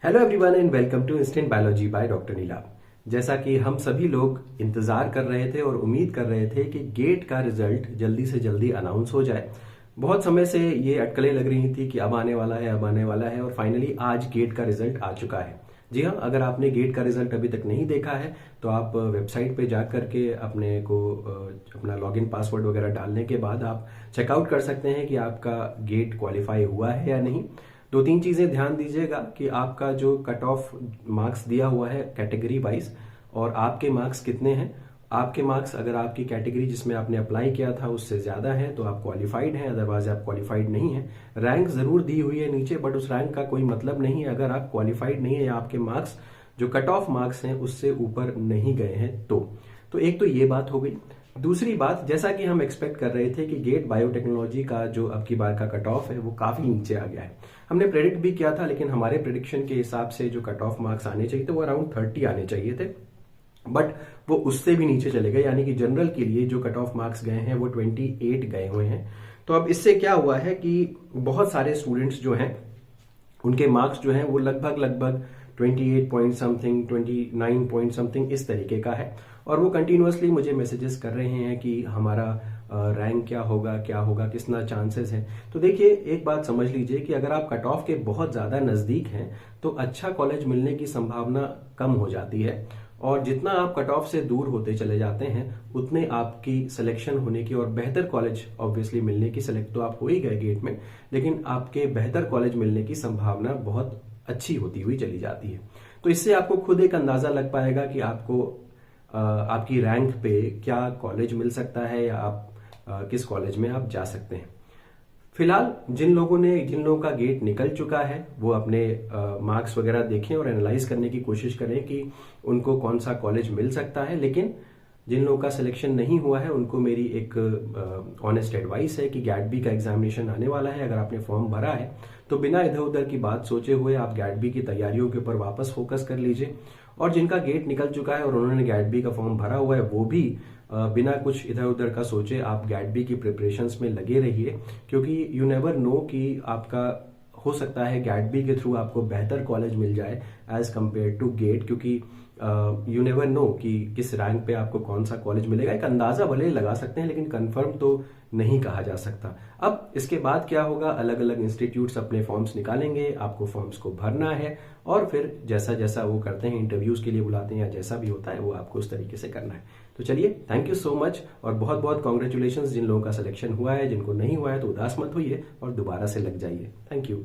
Hello everyone and welcome to instant biology by doctor Neela. जैसा कि हम सभी लोग इंतजार कर रहे थे और उम्मीद कर रहे थे कि गेट का रिजल्ट जल्दी से जल्दी अनाउंस हो जाए। बहुत समय से ये अटकलें लग रही थी कि अब आने वाला है, अब आने वाला है, और फाइनली आज गेट का रिजल्ट आ चुका है। जी हाँ, अगर आपने गेट का रिजल्ट अभी तक नहीं देखा है तो आप वेबसाइट पे जा करके अपना लॉगिन पासवर्ड वगैरह डालने के बाद आप चेकआउट कर सकते हैं कि आपका गेट क्वालिफाई हुआ है या नहीं। दो तीन चीजें ध्यान दीजिएगा कि आपका जो कट ऑफ मार्क्स दिया हुआ है कैटेगरी वाइज, और आपके मार्क्स कितने हैं। आपके मार्क्स अगर आपकी कैटेगरी जिसमें आपने अप्लाई किया था उससे ज्यादा है तो आप क्वालिफाइड हैं, अदरवाइज आप क्वालिफाइड नहीं है। रैंक जरूर दी हुई है नीचे, बट उस रैंक का कोई मतलब नहीं है अगर आप क्वालिफाइड नहीं है या आपके मार्क्स जो कट ऑफ मार्क्स हैं उससे ऊपर नहीं गए हैं तो एक तो ये बात हो गई। दूसरी बात, जैसा कि हम एक्सपेक्ट कर रहे थे कि गेट बायोटेक्नोलॉजी का जो अब की बार का कट ऑफ है वो काफी नीचे आ गया है। हमने प्रेडिक्ट भी किया था, लेकिन हमारे प्रेडिक्शन के हिसाब से जो कट ऑफ मार्क्स आने चाहिए थे वो अराउंड 30 आने चाहिए थे, बट वो उससे भी नीचे चले गए। यानी कि जनरल के लिए जो कट ऑफ मार्क्स गए हैं वो 28 गए हुए हैं। तो अब इससे क्या हुआ है कि बहुत सारे स्टूडेंट्स जो हैं उनके मार्क्स जो हैं वो लगभग 28 पॉइंट समथिंग, 29 पॉइंट समथिंग इस तरीके का है। और वो कंटिन्यूअसली मुझे मैसेजेस कर रहे हैं कि हमारा रैंक क्या होगा, कितना चांसेस है। तो देखिए, एक बात समझ लीजिए कि अगर आप कट ऑफ के बहुत ज्यादा नजदीक हैं तो अच्छा कॉलेज मिलने की संभावना कम हो जाती है, और जितना आप कट ऑफ से दूर होते चले जाते हैं उतने आपकी सिलेक्शन होने की और बेहतर कॉलेज ऑब्वियसली मिलने की, सिलेक्ट तो आप हो ही गए गेट में, लेकिन आपके बेहतर कॉलेज मिलने की संभावना बहुत अच्छी होती हुई चली जाती है। तो इससे आपको खुद एक अंदाजा लग पाएगा कि आपको आपकी रैंक पे क्या कॉलेज मिल सकता है या आप किस कॉलेज में आप जा सकते हैं। फिलहाल जिन लोगों का गेट निकल चुका है वो अपने मार्क्स वगैरह देखें और एनालाइज करने की कोशिश करें कि उनको कौन सा कॉलेज मिल सकता है। लेकिन जिन लोगों का सिलेक्शन नहीं हुआ है उनको मेरी एक ऑनेस्ट एडवाइस है कि गैट बी का एग्जामिनेशन आने वाला है। अगर आपने फॉर्म भरा है तो बिना इधर उधर की बात सोचे हुए आप गैट बी की तैयारियों के ऊपर वापस फोकस कर लीजिए। और जिनका गेट निकल चुका है और उन्होंने गैट बी का फॉर्म भरा हुआ है वो भी बिना कुछ इधर उधर का सोचे आप गैट बी की प्रिपरेशंस में लगे रहिए, क्योंकि यू नेवर नो कि आपका हो सकता है गैट बी के थ्रू आपको बेहतर कॉलेज मिल जाए एज कंपेयर टू गेट, क्योंकि यू नेवर नो कि किस रैंक पे आपको कौन सा कॉलेज मिलेगा। एक अंदाजा भले लगा सकते हैं लेकिन कंफर्म तो नहीं कहा जा सकता। अब इसके बाद क्या होगा, अलग अलग इंस्टीट्यूट्स अपने फॉर्म्स निकालेंगे, आपको फॉर्म्स को भरना है और फिर जैसा जैसा वो करते हैं, इंटरव्यूज के लिए बुलाते हैं या जैसा भी होता है वो आपको उस तरीके से करना है। तो चलिए, थैंक यू सो मच और बहुत बहुत कॉन्ग्रेचुलेशन जिन लोगों का सिलेक्शन हुआ है। जिनको नहीं हुआ है तो उदास मत होइए और दोबारा से लग जाइए। Thank you.